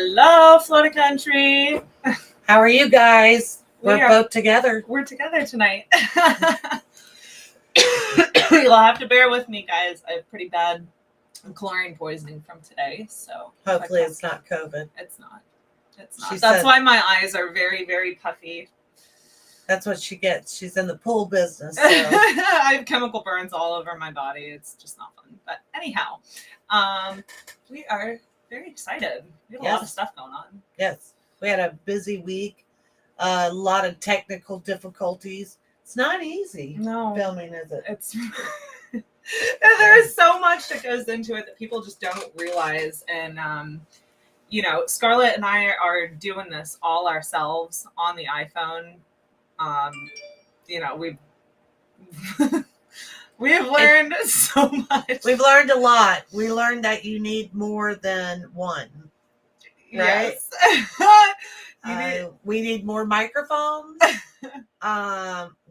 Hello, Florida Country. How are you guys? We're both together. We're together tonight. You'll have to bear with me, guys. I have pretty bad chlorine poisoning from today, so hopefully it's not COVID. It's not. That's why my eyes are very, very puffy. That's what she gets. She's in the pool business. So. I have chemical burns all over my body. It's just not fun. But anyhow, we are very excited. We have a lot of stuff going on. Yes. We had a busy week. A lot of technical difficulties. It's not easy. No. Filming, is it? It's there is so much that goes into it that people just don't realize. And Scarlett and I are doing this all ourselves on the iPhone. We have learned so much. We've learned a lot. We learned that you need more than one. Right? Yes. We need more microphones.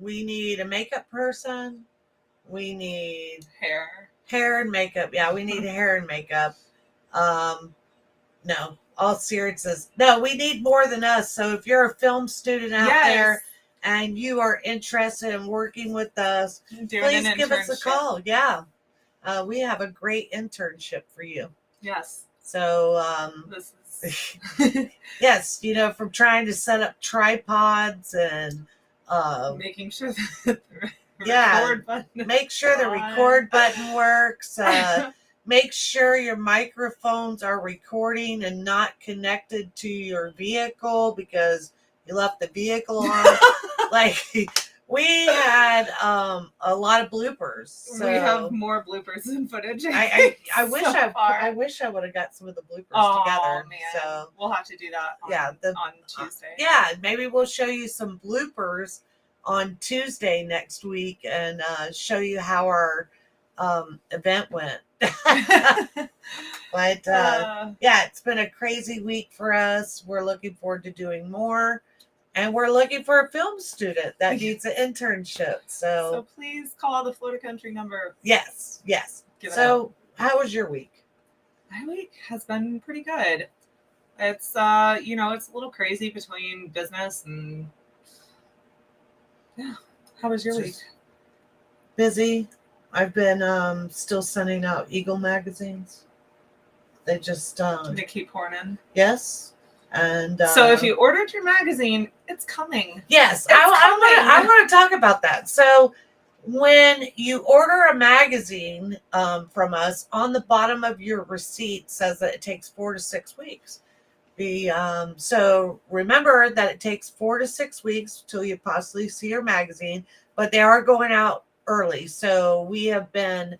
We need a makeup person. We need hair and makeup. Yeah, we need hair and makeup. No, all seriousness. No, we need more than us. So if you're a film student out there and you are interested in working with us, please give us a call. Yeah. We have a great internship for you. Yes. So, this is yes, from trying to set up tripods and making sure that record button make sure the record button works. Make sure your microphones are recording and not connected to your vehicle because you left the vehicle on. We had a lot of bloopers. So we have more bloopers than footage. I wish I would have got some of the bloopers together. Man. So we'll have to do that on Tuesday. Maybe we'll show you some bloopers on Tuesday next week and show you how our event went. But it's been a crazy week for us. We're looking forward to doing more. And we're looking for a film student that needs an internship. So please call the Florida Country number. Yes. So how was your week? My week has been pretty good. It's it's a little crazy between business and How was your week? Busy. I've been still sending out Eagle magazines. They just they keep pouring in. Yes. And so if you ordered your magazine, it's coming. Yes, I want to talk about that. So when you order a magazine from us, on the bottom of your receipt says that it takes 4 to 6 weeks. So remember that it takes 4 to 6 weeks till you possibly see your magazine, but they are going out early. So we have been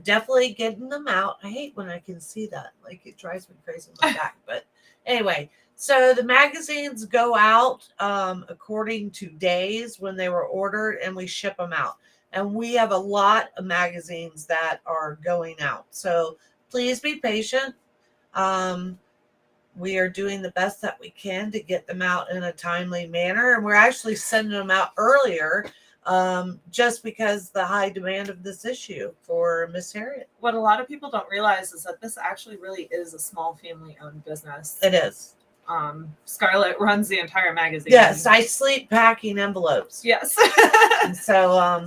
definitely getting them out. I hate when I can see that. Like, it drives me crazy in my back, but anyway, so the magazines go out according to days when they were ordered, and we ship them out. And we have a lot of magazines that are going out. So please be patient. We are doing the best that we can to get them out in a timely manner. And we're actually sending them out earlier just because the high demand of this issue for Miss Harriet. What a lot of people don't realize is that this actually really is a small family-owned business. It is. Scarlett runs the entire magazine. Yes, I sleep packing envelopes. Yes. So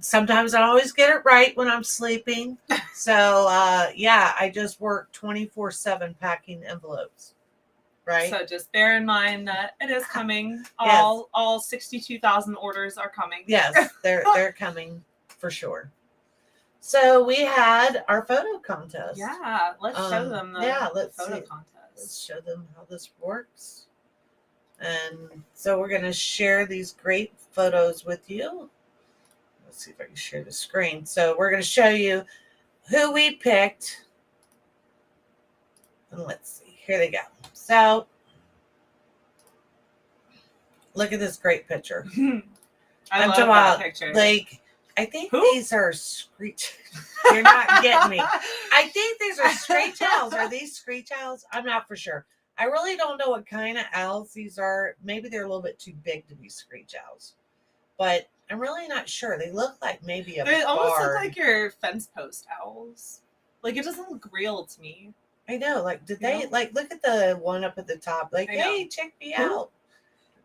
sometimes I always get it right when I'm sleeping. So I just work 24/7 packing envelopes. Right. So just bear in mind that it is coming. All 62,000 orders are coming. Yes, they're coming for sure. So we had our photo contest. Yeah, let's show them the photo contest. Let's show them how this works. And so we're going to share these great photos with you. Let's see if I can share the screen. So we're going to show you who we picked. And let's see. Here they go. So look at this great picture. I love that picture. I think these are screech. You're not getting me. I think these are screech owls. Are these screech owls? I'm not for sure. I really don't know what kind of owls these are. Maybe they're a little bit too big to be screech owls. But I'm really not sure. They look like maybe a They almost look like your fence post owls. Like, it doesn't look real to me. I know. Like, did You they know? like look at the one up at the top? Like, I know. hey, check me Who? out.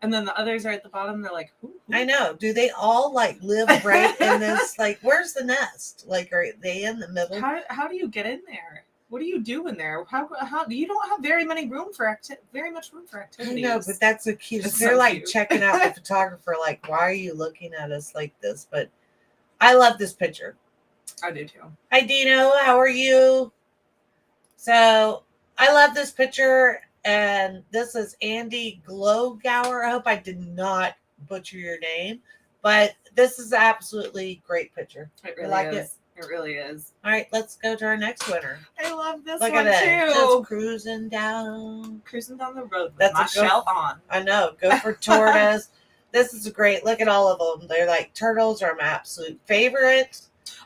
And then the others are at the bottom. They're like, who? I know. Do they all like live right in this? Like, where's the nest? Like, are they in the middle? How do you get in there? What do you do in there? How you don't have very much room for activities. I know, but that's the cute. It's They're so like cute. checking out the photographer. Like, why are you looking at us like this? But I love this picture. I do too. Hi, Dino. How are you? So I love this picture. And this is Andy Glowgower. I hope I did not butcher your name, but this is absolutely great picture. It I really like is. It really is. All right, let's go to our next winner. I love this Look one at that. too. Just cruising down. Cruising down the road with That's my a go- shell on. I know. Go for tortoise. This is great. Look at all of them. They're like turtles are my absolute favorite.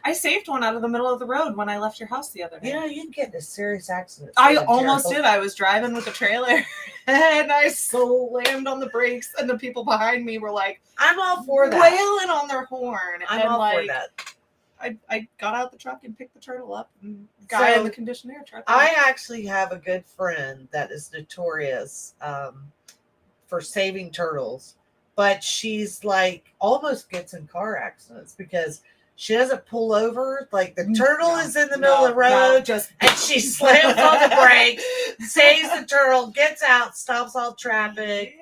I saved one out of the middle of the road when I left your house the other day. You know, you can get in a serious accident. I saving almost turtles. did. I was driving with a trailer and I slammed on the brakes, and the people behind me were like, I'm all for that. wailing on their horn. I'm and all like, for that. I got out the truck and picked the turtle up, and guy in the conditioned air truck. I actually have a good friend that is notorious for saving turtles, but she's like almost gets in car accidents because she doesn't pull over. Like the turtle is in the middle of the road, and she slams on the brakes, saves the turtle, gets out, stops all traffic,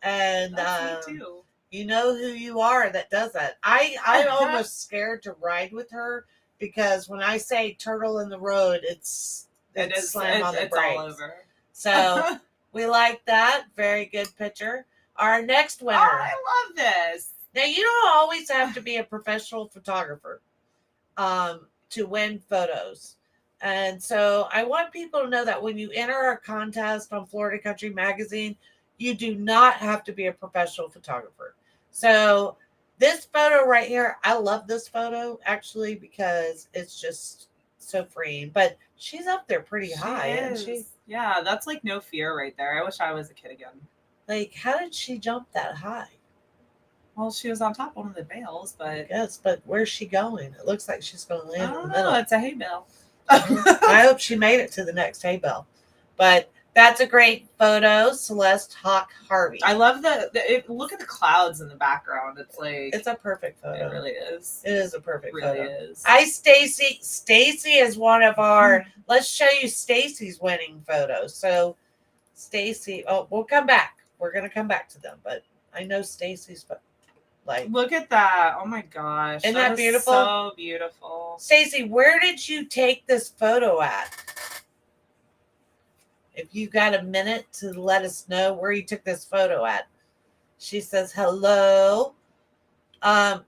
and That's me too. you know who you are that does that. I'm almost scared to ride with her because when I say turtle in the road, it's slam on the brakes. All over. So we like that. Very good picture. Our next winner. Oh, I love this. Now you don't always have to be a professional photographer to win photos. And so I want people to know that when you enter a contest on Florida Country Magazine, you do not have to be a professional photographer. So this photo right here, I love this photo actually because it's just so freeing. But she's up there pretty high, isn't she? Yeah, that's like no fear right there. I wish I was a kid again. Like, how did she jump that high? Well, she was on top of one of the bales, but yes, but where's she going? It looks like she's going to land in the middle. It's a hay bale. I hope she made it to the next hay bale. But that's a great photo, Celeste Hawk Harvey. I love look at the clouds in the background. It's a perfect photo. It really is. It is a perfect it photo. Really is. Hi, Stacy. Stacy is one of our. Let's show you Stacy's winning photos. So, Stacy. Oh, we'll come back. We're gonna come back to them, but I know Stacy's. Like, look at that! Oh my gosh, isn't that beautiful? So beautiful. Stacy, where did you take this photo at? If you got a minute to let us know where you took this photo at. She says hello. That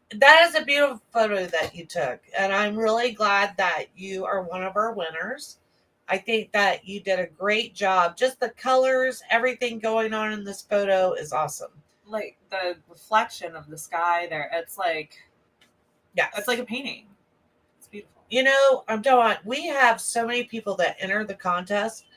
is a beautiful photo that you took, and I'm really glad that you are one of our winners. I think that you did a great job. Just the colors, everything going on in this photo is awesome. Like the reflection of the sky there, it's like, yeah, it's like a painting. It's beautiful. You know, I'm telling you, we have so many people that enter the contest,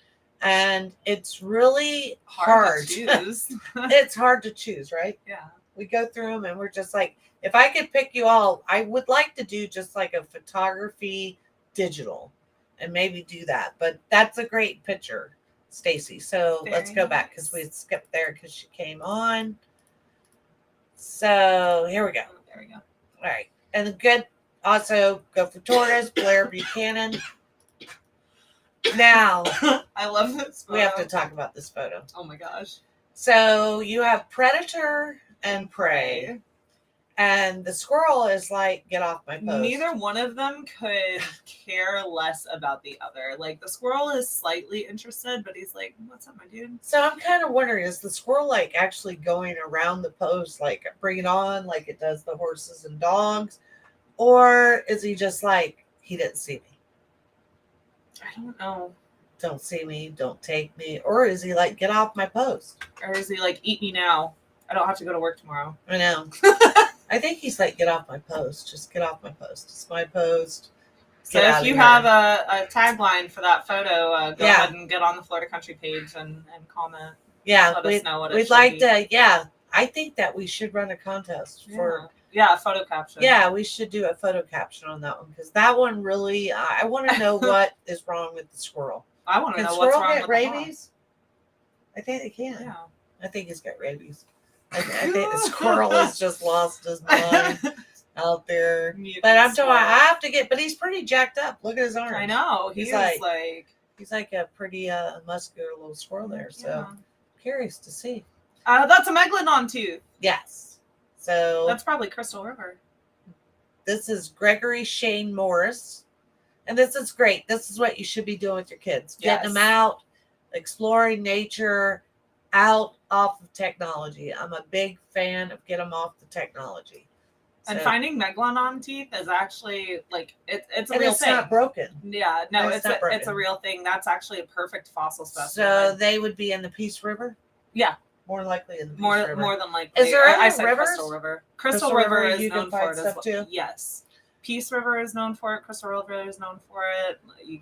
and it's really hard to choose. It's hard to choose, right? Yeah. We go through them, and we're just like, if I could pick you all, I would like to do just like a photography digital, and maybe do that. But that's a great picture, Stacy. So let's go back because we skipped there because she came on. So here we go. There we go. All right. And the good also go for tortoise, Blair Buchanan. Now, I love this photo. We have to talk about this photo. Oh my gosh. So you have predator and prey. And the squirrel is like, get off my post. Neither one of them could care less about the other. Like, the squirrel is slightly interested, but he's like, what's up, my dude? So I'm kind of wondering, is the squirrel like actually going around the post, like bring it on, like it does the horses and dogs? Or is he just like, he didn't see me? I don't know. Don't see me, don't take me. Or is he like, get off my post? Or is he like, eat me now? I don't have to go to work tomorrow. I know. I think he's like, get off my post. Just get off my post. It's my post. So if you have a tagline for that photo, go ahead and get on the Florida Country page and comment. Yeah, let us know what we'd like to. Yeah, I think that we should run a contest for. Yeah, a photo caption. Yeah, we should do a photo caption on that one because that one really. I want to know what is wrong with the squirrel. I want to Can know what's squirrel wrong get with the hawk. rabies? I think they can. Yeah. I think he's got rabies. I think the squirrel has just lost his mind out there. Mutant But I'm telling you, squirrel. I have to get. But he's pretty jacked up. Look at his arms. I know. He's He's like- like He's like a pretty muscular little squirrel there. So curious to see. That's a megalodon tooth. Yes. So That's probably Crystal River. this is Gregory Shane Morris. And this is great. This is what you should be doing with your kids. Getting them Yes. out, exploring nature, out off of technology. I'm a big fan of get them off the technology. And So- finding megalodon teeth is actually like it's a and real it's thing. not broken. Yeah, no, It's it's not a broken. real thing. That's actually a perfect fossil So specimen. they would be in the Peace River? Yeah. More likely in the Peace more River. more than likely. Is there I other said rivers? Crystal River. Crystal Crystal River River, is you can known for find it as stuff well. too? Yes. Peace River is known for it. Crystal River is known for it. You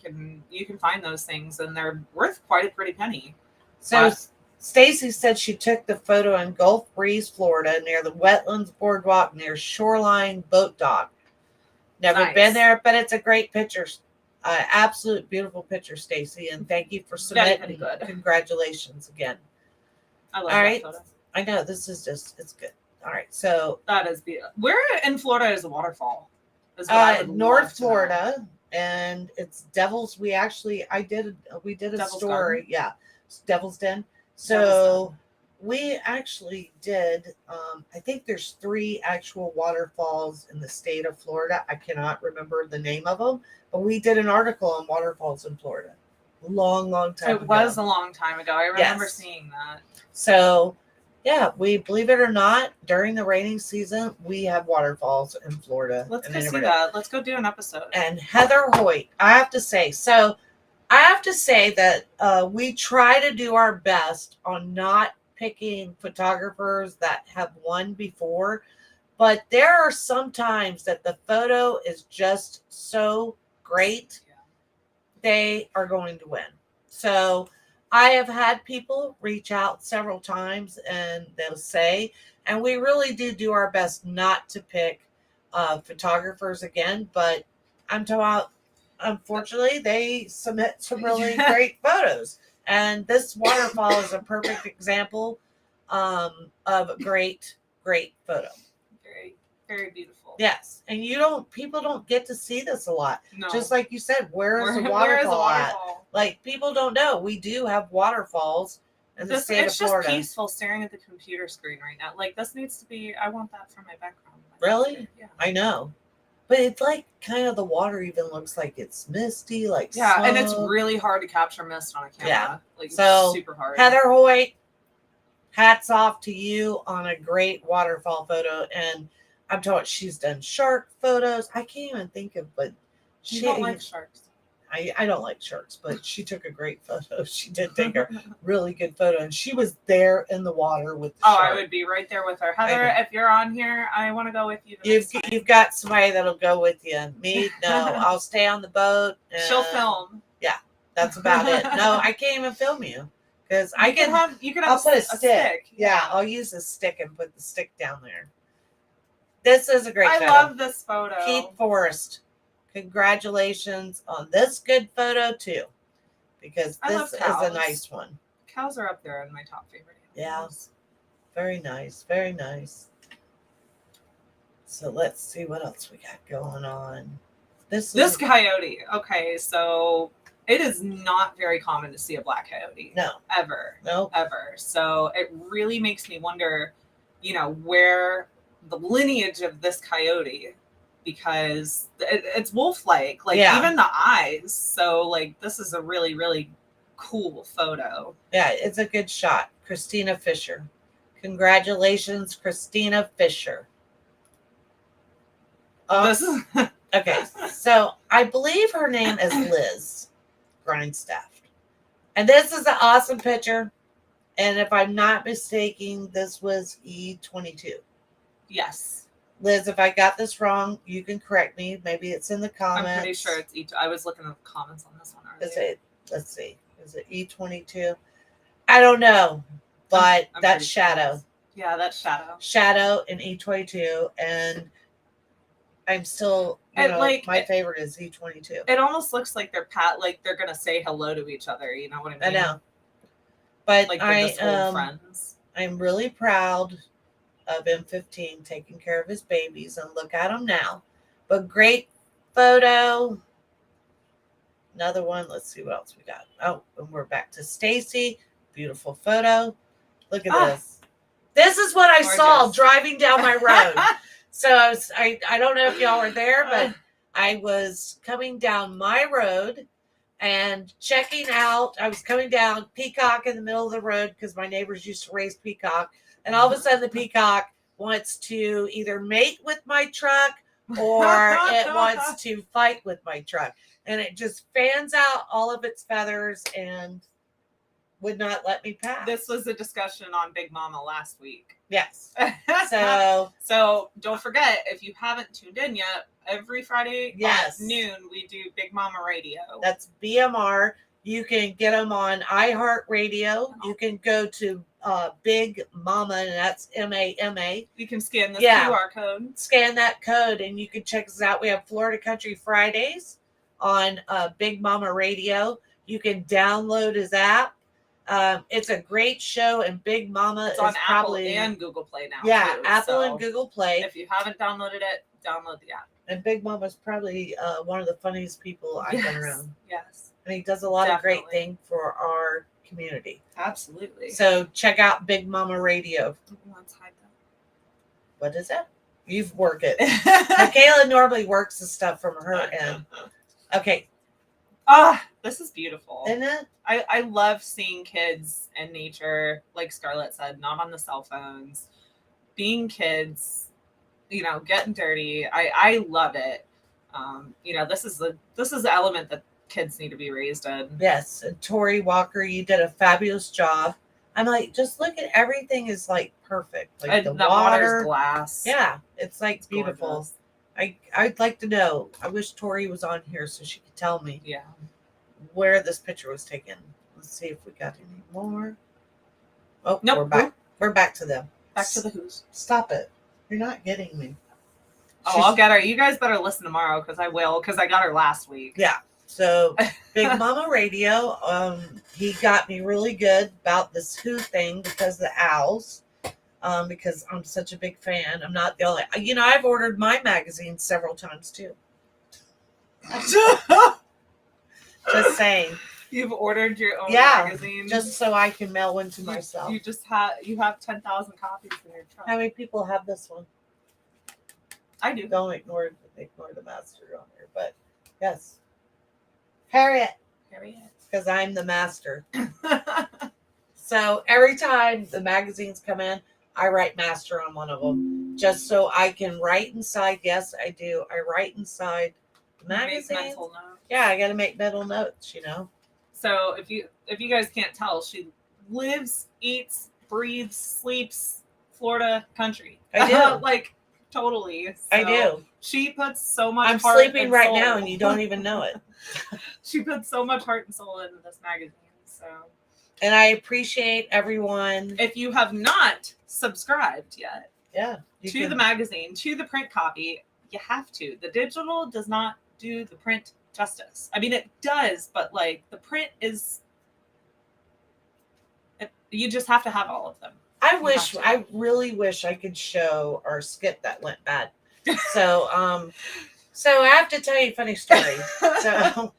can find those things, and they're worth quite a pretty penny. So But- Stacy said she took the photo in Gulf Breeze, Florida, near the Wetlands Boardwalk near Shoreline Boat Dock. Never Nice. been there, but it's a great picture. Absolute beautiful picture, Stacy, and thank you for Very, submitting. very good. Congratulations again. I love All that right. photo. I know this is it's good. All right, so That is beautiful. Where in Florida is a waterfall? Is what I would love North to know. Florida, and it's Devil's. We did a Devil's story. Garden? Yeah, it's Devil's Den. So Devil's Den. we actually did. I think there's 3 actual waterfalls in the state of Florida. I cannot remember the name of them, but we did an article on waterfalls in Florida. Long time It ago. was a long time ago. I remember Yes. seeing that. So, yeah, we believe it or not, during the rainy season, we have waterfalls in Florida. Let's and go in see Everett. that. Let's go do an episode. And Heather Hoyt, I have to say that we try to do our best on not picking photographers that have won before, but there are some times that the photo is just so great, they are going to win. So I have had people reach out several times and they'll say, and we really do our best not to pick photographers again, but I'm talking about, unfortunately, they submit some really great photos. And this waterfall is a perfect example of a great photo. Very, very beautiful. Yes. And people don't get to see this a lot. No. Just like you said, where is the Where is the waterfall at? waterfall? Like, people don't know. We do have waterfalls in the state of It's just Florida. peaceful staring at the computer screen right now. Like, this needs to be, I want that for my background. Really? Yeah. I know. But it's like kind of the water even looks like it's misty, like Yeah, and it's smoke. really hard to capture mist on a camera. Yeah. Like, So, it's super hard. Heather Hoyt, hats off to you on a great waterfall photo. And I'm told she's done shark photos. I can't even think of, but You don't like sharks. I don't like sharks, but she took a great photo. She did take a really good photo, and she was there in the water with the Oh, shark. I would be right there with her. Heather, if you're on here, I want to go with you. You've got somebody that'll go with you. Me, no. I'll stay on the boat. And She'll film. That's about it. No, I can't even film you because I can. I'll I'll put a stick. Yeah, I'll use a stick and put the stick down there. This is a great I photo. love this photo. Keith Forrest, congratulations on this good photo too, because I love this is a cows. nice one. Cows are up there in my top favorite animals. Very nice, very nice. So let's see what else we got going on. This coyote. Okay, so it is not very common to see a black coyote. No. Ever. No. Ever. So it really makes me wonder, where the lineage of this coyote, because it's wolf-like, Yeah. even the eyes. So this is a really, really cool photo. Yeah, it's a good shot. Christina Fisher. Congratulations, Christina Fisher. This is Okay, so I believe her name is Liz Grindstaff. And this is an awesome picture. And if I'm not mistaken, this was E22. yes. Liz, if I got this wrong, you can correct me. Maybe it's in the comments. I'm pretty sure it's each. I was looking at the comments on this one Is earlier. it? Let's see. Is it E22? I don't know, but I'm that's pretty sure it Shadow. is. Yeah, that's Shadow. Shadow in E22, and I'm still, my favorite is Z22. It almost looks like they're gonna say hello to each other. You know what I mean? I know. But like they're just old friends. I'm really proud of M15 taking care of his babies, and look at him now. But great photo. Another one. Let's see what else we got. Oh, and we're back to Stacy. Beautiful photo. Look at this. This is what I saw driving down my road. So I don't know if y'all were there, but I was coming down my road and checking out. I was coming down Peacock in the middle of the road because my neighbors used to raise peacock. And all of a sudden the peacock wants to either mate with my truck or it wants to fight with my truck. And it just fans out all of its feathers and would not let me pass. This was a discussion on Big Mama last week. Yes. So don't forget, if you haven't tuned in yet, every Friday at noon we do Big Mama Radio. That's BMR. You can get them on iHeartRadio. You can go to Big Mama, and that's MAMA. You can scan the QR code. Scan that code, and you can check us out. We have Florida Country Fridays on Big Mama Radio. You can download his app. It's a great show, and Big Mama it's on Apple and Google Play now. Yeah, too, Apple and Google Play. If you haven't downloaded it, download the app. And Big Mama's probably one of the funniest people I've been around. Yes. And he does a lot of great things for our community. Absolutely. So check out Big Mama Radio. Let's hide that. What is it? You've worked it. MaKayla normally works the stuff from her end. Okay. This is beautiful. Isn't it? I love seeing kids in nature, like Scarlett said, not on the cell phones, being kids, getting dirty. I love it. This is the element that kids need to be raised in. Yes. And Tori Walker, you did a fabulous job. I'm like, just look at everything is like perfect. Like the water's glass. Yeah. It's like beautiful. Gorgeous. I'd like to know. I wish Tori was on here so she could tell me where this picture was taken. Let's see if we got any more. Oh, nope. We're back. We're back to them. Back to the who's. Stop it. You're not getting me. I'll get her. You guys better listen tomorrow because I will, because I got her last week. Yeah. So Big Mama Radio, he got me really good about this Who thing because of the owls. Because I'm such a big fan. I'm not the only. I've ordered my magazine several times too. Just saying. You've ordered your own magazine, just so I can mail one to myself. You have 10,000 copies in your truck. How many people have this one? I do. Don't ignore the master on there, but yes, Harriet, because I'm the master. So every time the magazines come in, I write master on one of them, just so I can write inside. Yes, I do. I write inside the magazine. Yeah, I got to make mental notes. So if you guys can't tell, she lives, eats, breathes, sleeps Florida country. I do. Totally. So I do. She puts so much I'm heart sleeping and right soul. now and you don't even know it. She puts so much heart and soul into this magazine. So. And I appreciate everyone. If you have not subscribed yet to the magazine, to the print copy, you have to. The digital does not do the print justice. I mean, it does, but the print is, you just have to have all of them. I really wish I could show our skit that went bad. So I have to tell you a funny story. So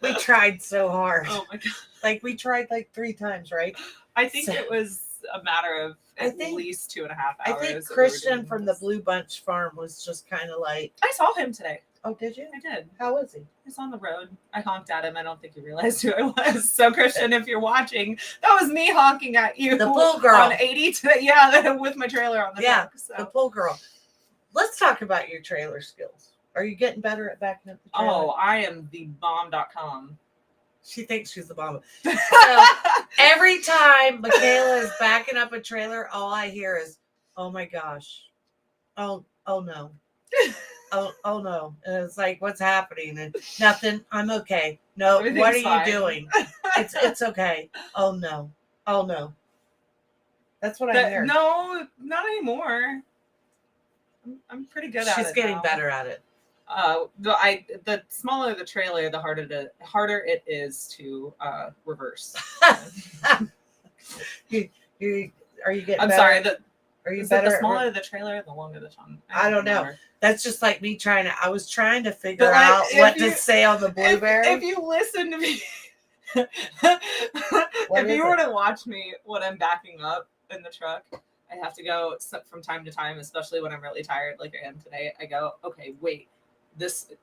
we tried so hard. Oh my God. We tried 3 times, right? I think it was a matter of at least 2.5 hours. I think Christian from the Blue Bunch Farm was just kind of I saw him today. Oh, did you? I did. How was he? He's on the road. I honked at him. I don't think he realized who I was. So, Christian, if you're watching, that was me honking at you. The pool girl. On 80 today. With my trailer on the back. So. The pool girl. Let's talk about your trailer skills. Are you getting better at backing up the trailer? Oh, I am the bomb.com. She thinks she's the bomb. So, every time MaKayla is backing up a trailer, all I hear is, oh my gosh. Oh no. Oh no. And it's what's happening? And nothing. I'm okay. No, what are you doing? It's okay. Oh no. That's what I hear. No, not anymore. I'm pretty good at it. She's getting now. better at it. The smaller the trailer, the harder it is to reverse. Are you getting I'm better? sorry. Are you Is better? it the smaller the trailer, the longer the tongue? I don't know. That's just like me I was trying to figure But, like, out if what you- to say on the blueberry. If you listen to me, What if is you were it? to watch me when I'm backing up in the truck, I have to go from time to time, especially when I'm really tired, like I am today. I go, okay, wait,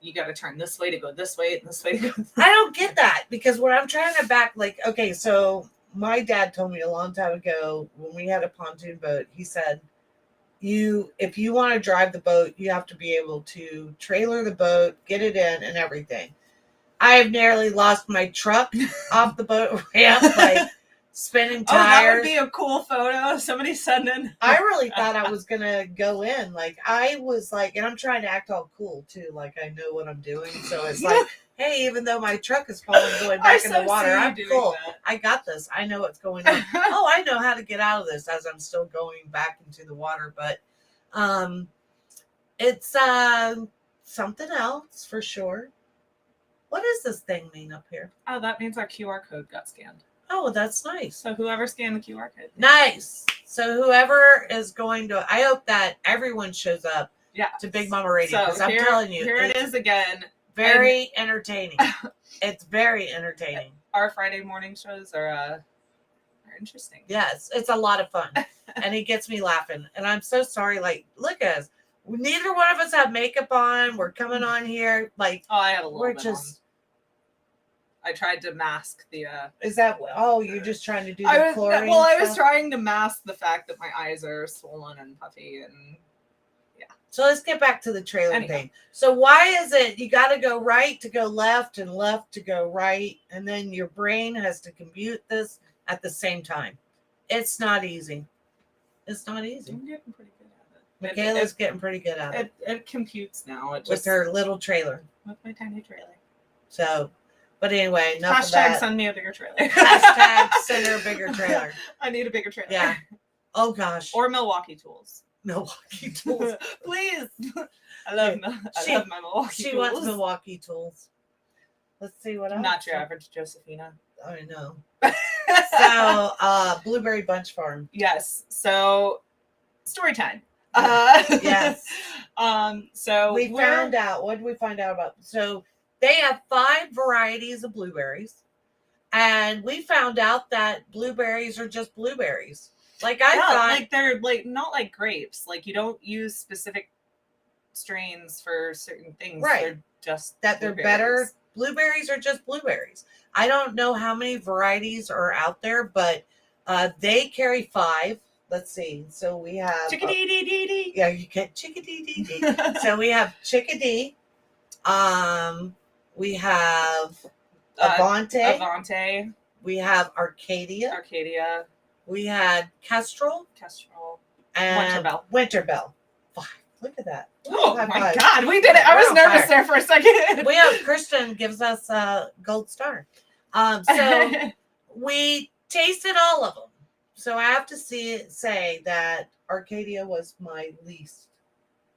you got to turn this way to go this way, and this way to go. I don't get that because when I'm trying to back, like, okay, so my dad told me a long time ago when we had a pontoon boat, he said, if you want to drive the boat, you have to be able to trailer the boat, get it in and everything. I have nearly lost my truck off the boat ramp, like spinning tires. Oh, that would be a cool photo. Somebody send in. I really thought I was gonna go in. Like I was like, and I'm trying to act all cool too, like I know what I'm doing. So it's like, hey, even though my truck is falling going back in the water, I'm cool. I got this. I know what's going on. Oh, I know how to get out of this as I'm still going back into the water. But it's something else for sure. What does this thing mean up here? Oh, that means our QR code got scanned. Oh, that's nice. So whoever scanned the QR code. Nice. So whoever is going to, I hope that everyone shows up to Big Mama Radio. Because I'm telling you. Here it is again. Very entertaining. It's very entertaining. Our Friday morning shows are interesting. Yes, it's a lot of fun. And it gets me laughing. And I'm so sorry. Like, look at us. Neither one of us have makeup on. We're coming on here. Like, I have a little bit just, on. I tried to mask the. Is that? Oh, you're just trying to do the chlorine. Well, I was trying to mask the fact that my eyes are swollen and puffy, and yeah. So let's get back to the trailer thing. So why is it you got to go right to go left and left to go right, and then your brain has to compute this at the same time? It's not easy. It's not easy. I'm getting pretty good at it. MaKayla's getting pretty good at it. It computes now. With her little trailer. With my tiny trailer. So. But anyway, enough of that. that. Send me a bigger trailer. Hashtag send her a bigger trailer. I need a bigger trailer. Yeah. Oh gosh. Or Milwaukee tools. Milwaukee tools. Please. I love my Milwaukee tools. She wants Milwaukee tools. Let's see what else. Not your average Josephina. I know. So Blueberry Bunch Farm. Yes. So story time. Yes. So we found out. What did we find out about? So they have 5 varieties of blueberries, and we found out that blueberries are just blueberries. Like I thought, like they're like not like grapes. Like you don't use specific strains for certain things. Right. They're just that they're better. Blueberries are just blueberries. I don't know how many varieties are out there, but they carry 5. Let's see. So we have chickadee. Yeah, you get chickadee. So we have chickadee. We have Avante. We have Arcadia. We had Kestrel. And Winterbell. 5. Look at that. Oh my God, we did it. I was nervous there for a second. We have Kristen gives us a gold star. So we tasted all of them. So I have to say that Arcadia was my least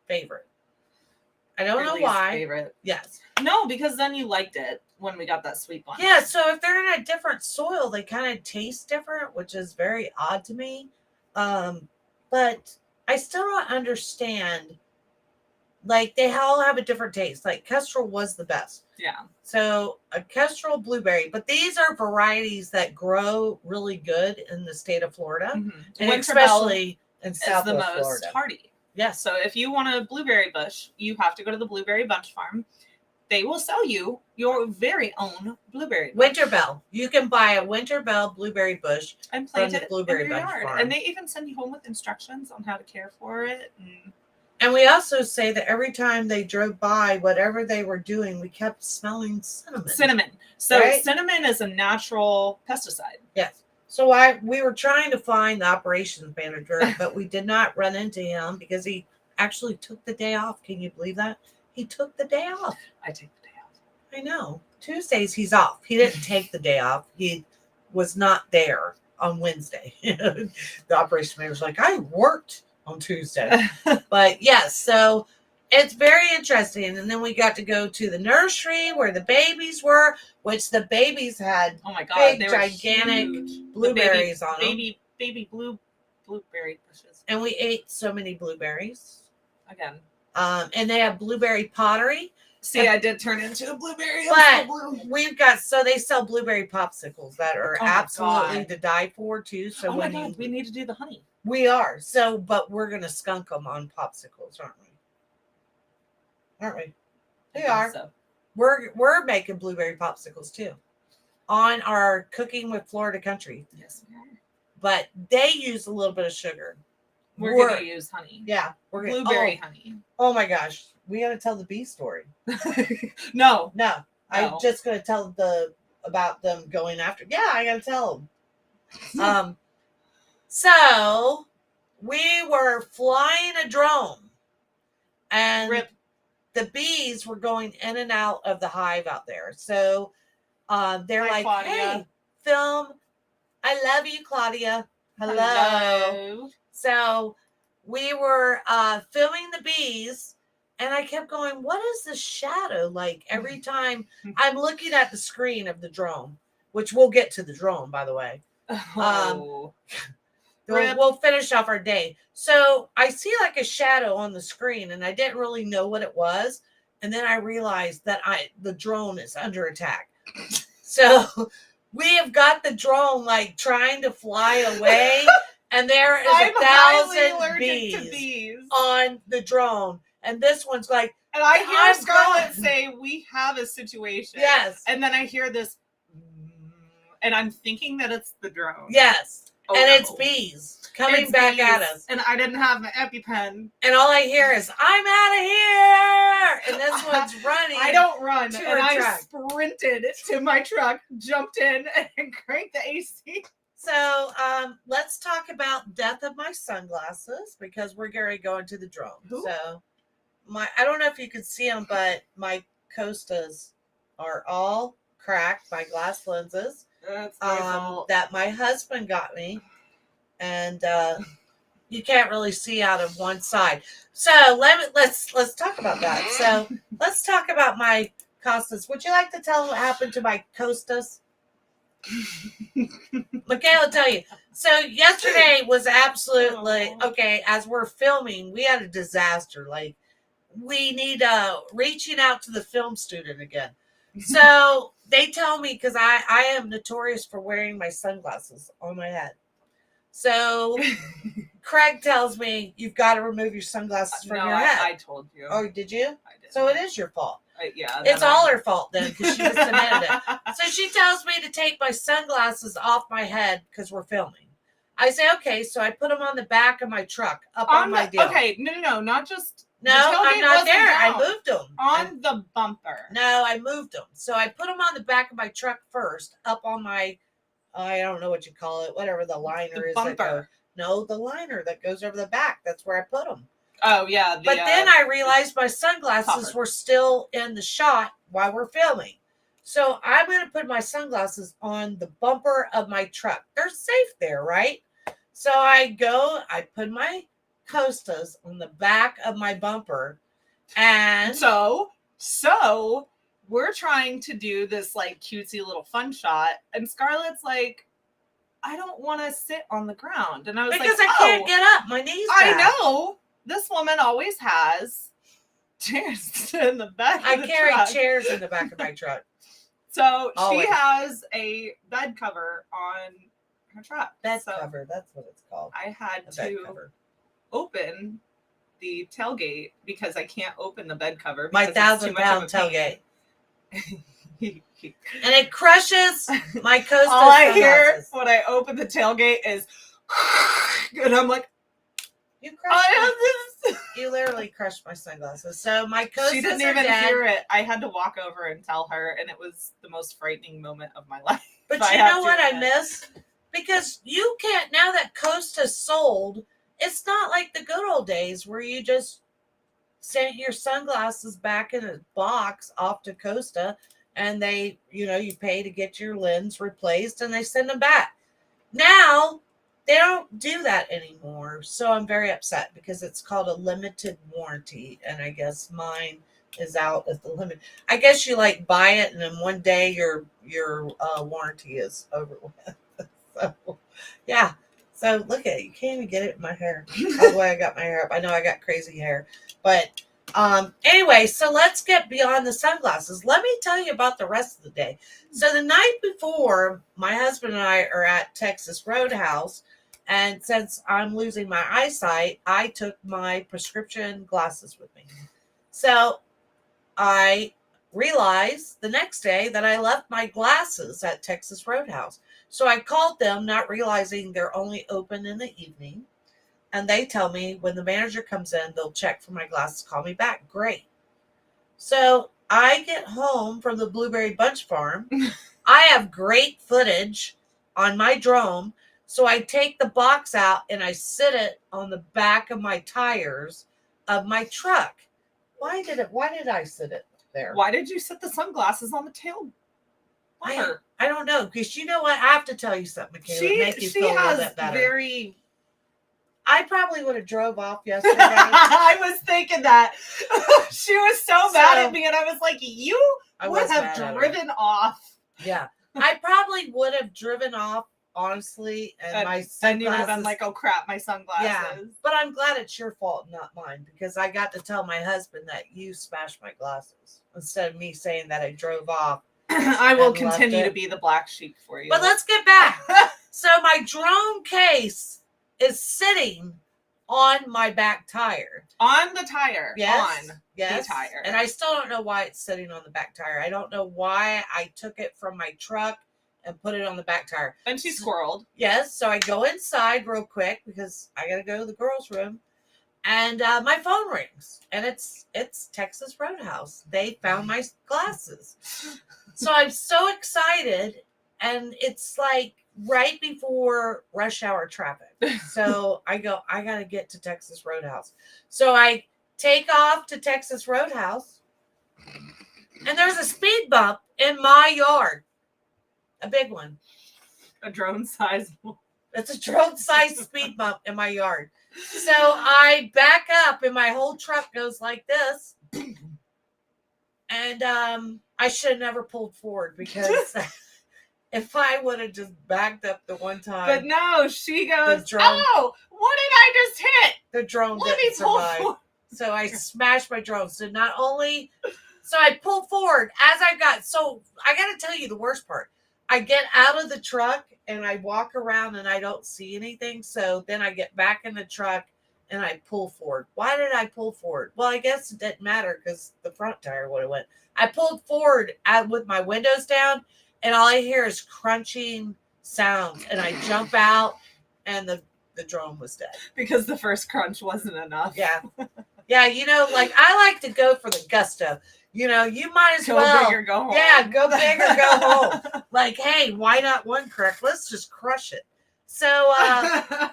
favorite. I don't know why. Favorite. Yes. No, because then you liked it when we got that sweet one. Yeah, so if they're in a different soil, they kind of taste different, which is very odd to me. But I still don't understand. Like, they all have a different taste. Like, Kestrel was the best. Yeah. So, a Kestrel blueberry. But these are varieties that grow really good in the state of Florida. Mm-hmm. And especially in Southwest Florida. It's the most hardy. Yes. So if you want a blueberry bush, you have to go to the Blueberry Bunch Farm. They will sell you your very own blueberry bush. Winterbell. You can buy a Winterbell blueberry bush and plant it Blueberry in your Bunch yard. Farm. And they even send you home with instructions on how to care for it. And we also say that every time they drove by, whatever they were doing, we kept smelling cinnamon. So cinnamon is a natural pesticide. Yes. So we were trying to find the operations manager, but we did not run into him because he actually took the day off. Can you believe that? He took the day off. I take the day off. I know. Tuesdays he's off. He didn't take the day off. He was not there on Wednesday. The operations manager was like, I worked on Tuesday. But yes, so it's very interesting. And then we got to go to the nursery where the babies were, which the babies had Oh my God, big, they were gigantic huge. blueberries The on them. baby blueberry bushes. And we ate so many blueberries. Again. And they have blueberry pottery. See, I did turn into a blueberry. But blue. we've got, so they sell blueberry popsicles that are Oh my absolutely God. to die for too. So Oh my when God, we need to do the honey. we are. So, but we're going to skunk them on popsicles, aren't we? Aren't we? We are. So. We're making blueberry popsicles too on our Cooking with Florida Country. Yes, we are. But they use a little bit of sugar. We're going to use honey. Yeah. We're gonna, blueberry honey. Oh my gosh. We got to tell the bee story. No. I'm just going to tell about them going after. Yeah, I got to tell them. So we were flying a drone and the bees were going in and out of the hive out there. So they're like, Claudia. Hey, film. I love you, Claudia. Hello. So we were filming the bees, and I kept going, what is the shadow like every time I'm looking at the screen of the drone, which we'll get to the drone, by the way. We'll finish off our day. So I see like a shadow on the screen, and I didn't really know what it was. And then I realized that the drone is under attack. So we have got the drone like trying to fly away, and there is 1,000 bees on the drone. And this one's like, and I hear Scarlett say, we have a situation. Yes. And then I hear this, and I'm thinking that it's the drone. Yes. Oh, and it's bees coming back at us. And I didn't have my EpiPen. And all I hear is, I'm out of here. And this one's running. I don't run. And I sprinted to my truck, jumped in, and cranked the AC. So let's talk about death of my sunglasses, because we're going to go into the drone. Ooh. So I don't know if you can see them, but my Costas are all cracked, my glass lenses. That's my fault. That my husband got me, and you can't really see out of one side. So let's talk about that. So let's talk about my Costas. Would you like to tell them what happened to my Costas? MaKayla, tell you. So yesterday was absolutely okay. As we're filming, we had a disaster. Like, we need reaching out to the film student again. So they tell me, because I am notorious for wearing my sunglasses on my head. So Craig tells me, you've got to remove your sunglasses from your head. I told you. Oh, did you? I did. So it is your fault. Yeah. It's all her fault then, because she was submitted it. So she tells me to take my sunglasses off my head because we're filming. I say, okay. So I put them on the back of my truck, up on my deal. Okay, no, not just... No, I'm not there. Down. I moved them. On the bumper. No, I moved them. So I put them on the back of my truck first, up on my, I don't know what you call it, whatever the liner is. Bumper. No, the liner that goes over the back. That's where I put them. Oh, yeah. But then I realized my sunglasses were still in the shot while we're filming. So I'm going to put my sunglasses on the bumper of my truck. They're safe there, right? So I put my Costas on the back of my bumper, and so we're trying to do this like cutesy little fun shot, and Scarlett's like, I don't want to sit on the ground, and I was because I can't get up, my knees I know this woman always has chairs in the back. I carry chairs in the back of my truck. So always. She has a bed cover on her truck. Bed cover, that's what it's called. I had to open the tailgate because I can't open the bed cover. My 1,000-pound tailgate. And it crushes my Costa. All I hear when I open the tailgate is, and I'm like, you literally crushed my sunglasses. So my Costas. She didn't even hear it. I had to walk over and tell her, and it was the most frightening moment of my life. But you know what I miss? Because you can't, now that Costa's sold, it's not like the good old days where you just sent your sunglasses back in a box off to Costa, and they, you pay to get your lens replaced, and they send them back. Now, They don't do that anymore. So I'm very upset because it's called a limited warranty. And I guess mine is out at the limit. I guess you like buy it and then one day your warranty is over with. So yeah. So look at it. You can't even get it in my hair. By the way, I got my hair up. I know I got crazy hair. But anyway, so let's get beyond the sunglasses. Let me tell you about the rest of the day. So the night before, my husband and I are at Texas Roadhouse. And since I'm losing my eyesight, I took my prescription glasses with me. So I realized the next day that I left my glasses at Texas Roadhouse. So I called them, not realizing they're only open in the evening. And they tell me when the manager comes in, they'll check for my glasses, call me back. Great. So I get home from the Blueberry Bunch Farm. I have great footage on my drone. So I take the box out and I sit it on the back of my tires of my truck. Why did I sit it there? Why did you set the sunglasses on the tail? I don't know, because you know what? I have to tell you something, MaKayla. She has very. I probably would have drove off yesterday. I was thinking that. She was so mad at me, and I was like, you would have driven off. Yeah. I probably would have driven off, honestly, and my sunglasses. And you would have been like, oh crap, my sunglasses. Yeah. But I'm glad it's your fault, not mine, because I got to tell my husband that you smashed my glasses instead of me saying that I drove off. I will continue to be the black sheep for you. But let's get back. So my drone case is sitting on my back tire. On the tire. Yes. On yes. the tire. And I still don't know why it's sitting on the back tire. I don't know why I took it from my truck and put it on the back tire. And she squirreled. Yes. So I go inside real quick because I got to go to the girls' room. And my phone rings. And it's Texas Roadhouse. They found my glasses. So I'm so excited. And it's like right before rush hour traffic. So I go, I got to get to Texas Roadhouse. So I take off to Texas Roadhouse. And there's a speed bump in my yard. A big one. A drone size one. It's a drone size speed bump in my yard. So I back up and my whole truck goes like this. And I should have never pulled forward because if I would have just backed up the one time. But no, she goes, oh, what did I just hit? The drone didn't survive. So I smashed my drone. So I pulled forward as I got, so I got to tell you the worst part. I get out of the truck and I walk around and I don't see anything. So then I get back in the truck and I pull forward. Why did I pull forward? Well, I guess it didn't matter because the front tire would have went. I pulled forward with my windows down and all I hear is crunching sounds. And I jump out and the drone was dead. Because the first crunch wasn't enough. Yeah. Yeah, like I like to go for the gusto. You might as well. Go big or go home. Yeah, go big or go home. Like, hey, why not one correct? Let's just crush it. So,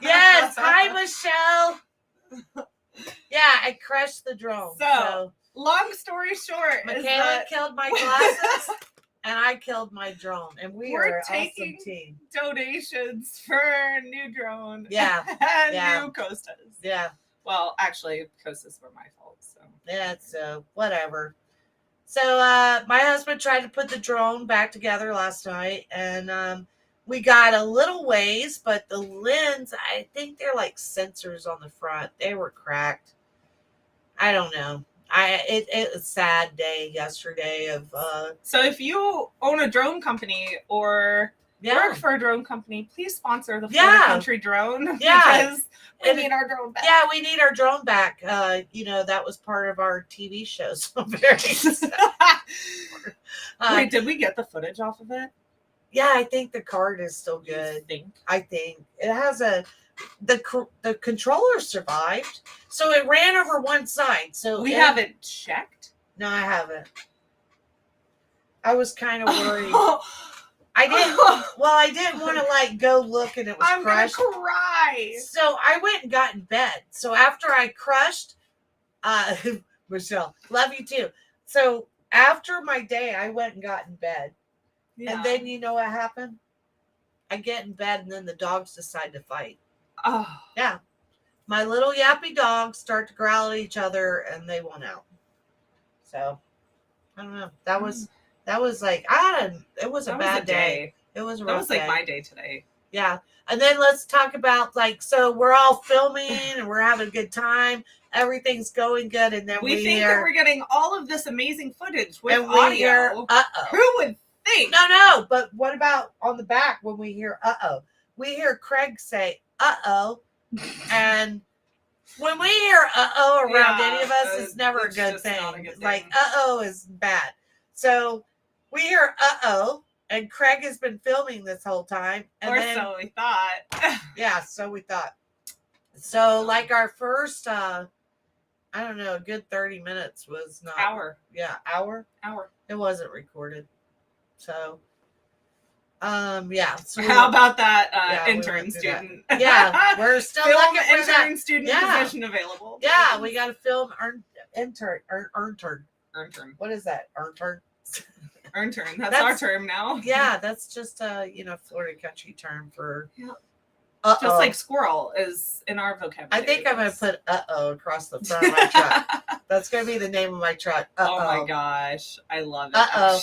yes. Hi, Michelle. Yeah, I crushed the drone. So long story short, MaKayla killed my glasses and I killed my drone. And we're taking awesome team. Donations for new drone. Yeah. And new Costas. Yeah. Well, actually, Costas were my fault. So yeah, so whatever. So my husband tried to put the drone back together last night, and we got a little ways, but the lens, I think they're like sensors on the front. They were cracked. I don't know. It was a sad day yesterday of. So if you own a drone company or work for a drone company, please sponsor the Florida Country Drone. Yeah. Because we need our drone back. Yeah, we need our drone back. That was part of our TV show. So I'm very excited. Wait, did we get the footage off of it? Yeah, I think the card is still good. I think it has the controller survived, so it ran over one side. So we haven't checked. No, I haven't. I was kind of worried. I didn't want to go look and it was crushed. I'm gonna cry. So I went and got in bed. So after I crushed, Michelle, love you too. So after my day, I went and got in bed. Yeah. And then you know what happened? I get in bed and then the dogs decide to fight. Oh, Yeah. My little yappy dogs start to growl at each other and they want out. So I don't know. That was like it was a that bad was a day. day. It was a That rough was like day. my day today. Yeah. And then let's talk about like, so we're all filming and we're having a good time. Everything's going good. And then We think that we're getting all of this amazing footage with audio. uh-oh. Who would think? No. But what about on the back when we hear uh-oh? We hear Craig say uh-oh. And when we hear uh-oh around any of us, it's never a good thing. Like uh-oh is bad. So we hear uh-oh. And Craig has been filming this whole time. And or so we thought. Yeah, so we thought. So like our first I don't know, a good 30 minutes was not Hour. Yeah, hour. It wasn't recorded. So yeah. So how about that intern student? That. Yeah, we're still film looking for intern that student position available. Yeah, we got to film intern. What is that? Intern. That's our term now. Yeah, that's just Florida country term for just like squirrel is in our vocabulary. I think I'm gonna put uh-oh across the front of my truck. That's gonna be the name of my truck. Uh-oh. Oh my gosh. I love it. Uh-oh.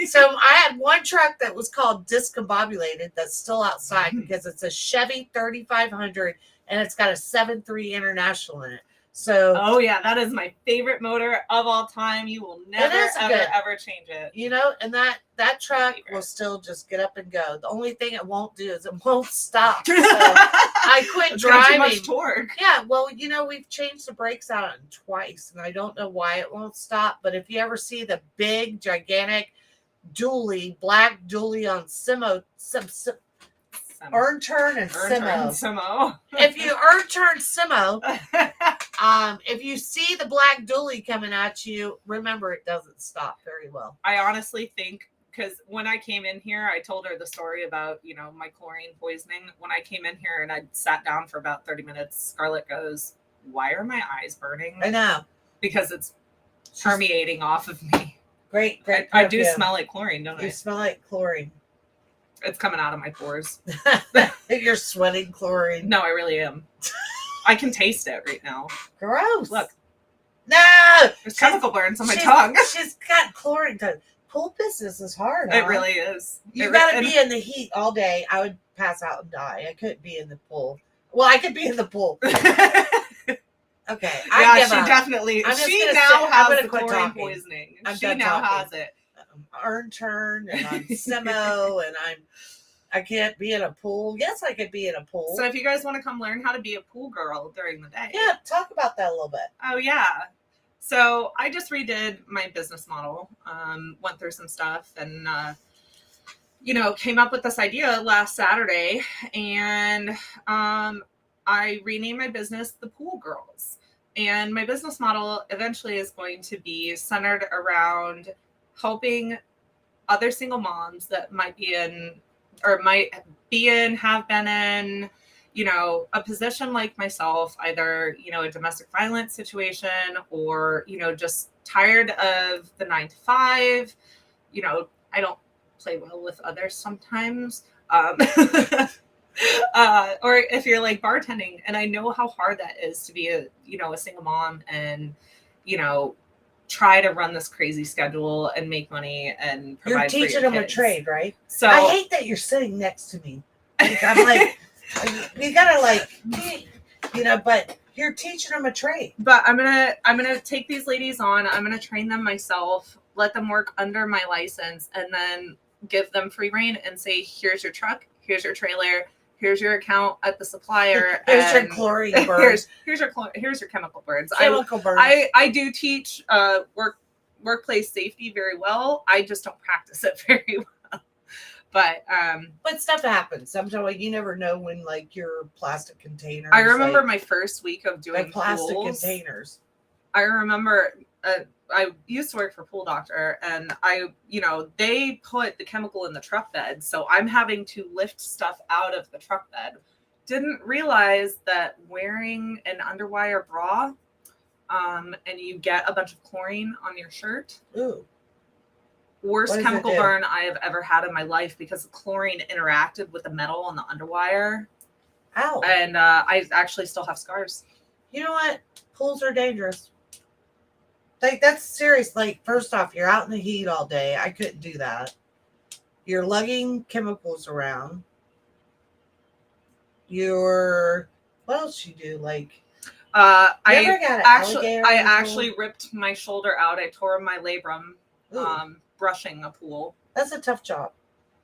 So I had one truck that was called discombobulated that's still outside because it's a Chevy 3500 and it's got a 7.3 International in it. So oh yeah, that is my favorite motor of all time. You will never ever change it. And that truck will still just get up and go. The only thing it won't do is it won't stop. So I quit driving. Too much torque. Yeah, well, we've changed the brakes out on it twice, and I don't know why it won't stop. But if you ever see the big, gigantic black dually on Earn Turn and Simo. If you Earn Turn Simo, if you see the black dually coming at you, remember it doesn't stop very well. I honestly think, because when I came in here, I told her the story about, my chlorine poisoning. When I came in here and I sat down for about 30 minutes, Scarlett goes, "Why are my eyes burning?" I know. Because it's permeating off of me. Great. I do smell like chlorine, don't I? You smell like chlorine. It's coming out of my pores. You're sweating chlorine. No, I really am. I can taste it right now. Gross. Look. No! There's chemical burns on my tongue. She's got chlorine. Pool business is hard. It really is. You got to be in the heat all day. I would pass out and die. I couldn't be in the pool. Well, I could be in the pool. Okay. Yeah, she definitely. She now has the chlorine poisoning. She now has it. Earn Turn and I'm Simo and I can't be in a pool. Yes, I could be in a pool. So if you guys want to come learn how to be a pool girl during the day. Yeah, talk about that a little bit. Oh, yeah. So I just redid my business model, went through some stuff and, came up with this idea last Saturday. And I renamed my business The Pool Girls. And my business model eventually is going to be centered around helping other single moms that might be in, have been in, a position like myself, either, a domestic violence situation or, just tired of the 9 to 5. I don't play well with others sometimes. Or if you're like bartending, and I know how hard that is to be a single mom and, try to run this crazy schedule and make money and provide. You're teaching them a trade, right? So I hate that you're sitting next to me. I'm like, you gotta but you're teaching them a trade. But I'm gonna take these ladies on. I'm gonna train them myself, let them work under my license, and then give them free reign and say, "Here's your truck, here's your trailer, here's your account at the supplier. Here's your chlorine burns. Here's your chemical burns. Burns. I do teach workplace safety very well. I just don't practice it very well. But stuff happens. Sometimes you never know when your plastic containers. I remember my first week of doing plastic pools. Containers. I remember I used to work for Pool Doctor, and they put the chemical in the truck bed, so I'm having to lift stuff out of the truck bed. Didn't realize that wearing an underwire bra, and you get a bunch of chlorine on your shirt. Ooh. worst What does it chemical do? burn I have ever had in my life because the chlorine interacted with the metal on the underwire. Ow. And I actually still have scars. You know what? Pools are dangerous. Like, that's serious. Like, first off, you're out in the heat all day. I couldn't do that. You're lugging chemicals around. What else you do? Like, you ever got an alligator I in the pool? actually ripped my shoulder out. I tore my labrum brushing a pool. That's a tough job.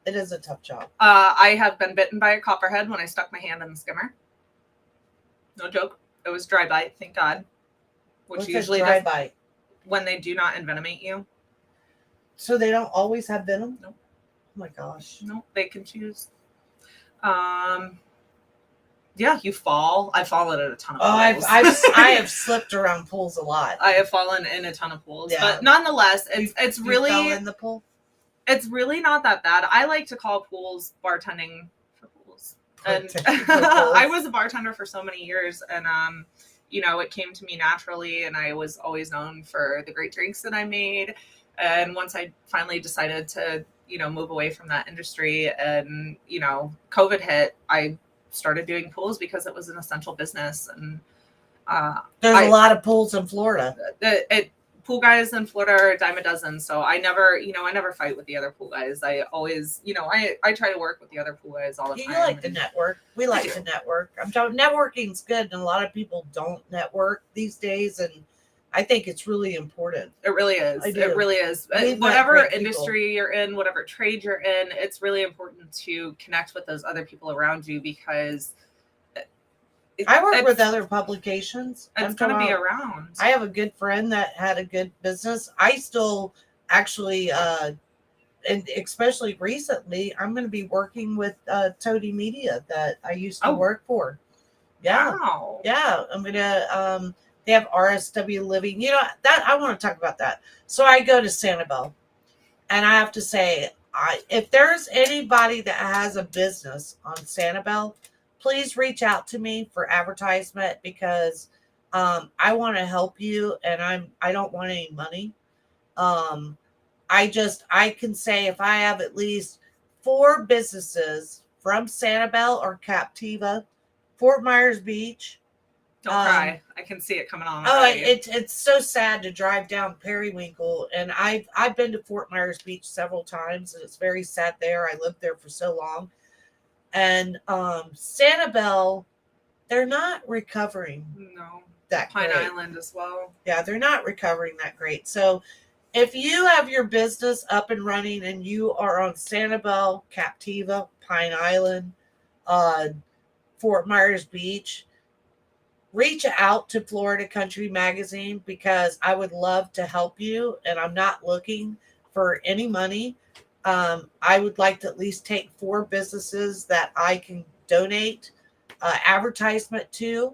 It is a tough job. I have been bitten by a copperhead when I stuck my hand in the skimmer. No joke. It was dry bite, thank God. Which What's usually a dry bite? When they do not envenomate you. So they don't always have venom? Nope. Oh my gosh. Nope, they can choose. Yeah, you fall. I've fallen in a ton of pools. I have slipped around pools a lot. I have fallen in a ton of pools, Yeah. but nonetheless, it's you really fell in the pool. It's really not that bad. I like to call pools bartending for pools, and I was a bartender for so many years, and it came to me naturally, and I was always known for the great drinks that I made. And once I finally decided to move away from that industry, and COVID hit, I started doing pools because it was an essential business. And there's a lot of pools in Florida. Pool guys in Florida are a dime a dozen, so I never fight with the other pool guys. I always, I try to work with the other pool guys all the time. You like to network. We like to network. I'm talking networking's good, and a lot of people don't network these days, and I think it's really important. It really is. It really is. Whatever industry you're in, whatever trade you're in, it's really important to connect with those other people around you, because I work with other publications. It's going to be around. I have a good friend that had a good business. I still actually, and especially recently, I'm going to be working with Toady Media that I used to work for. Yeah. Wow. Yeah. I'm going to, they have RSW Living. That I want to talk about that. So I go to Sanibel, and I have to say, if there's anybody that has a business on Sanibel, please reach out to me for advertisement, because I want to help you, and I don't want any money. I can say if I have at least 4 businesses from Sanibel or Captiva, Fort Myers Beach. Don't cry. I can see it coming on. Oh, it's so sad to drive down Periwinkle, and I've been to Fort Myers Beach several times, and it's very sad there. I lived there for so long. And Sanibel, they're not recovering. No. That Pine great. Island as well. Yeah, they're not recovering that great. So if you have your business up and running and you are on Sanibel, Captiva, Pine Island, Fort Myers Beach, reach out to Florida Country Magazine, because I would love to help you, and I'm not looking for any money. I would like to at least take 4 businesses that I can donate advertisement to.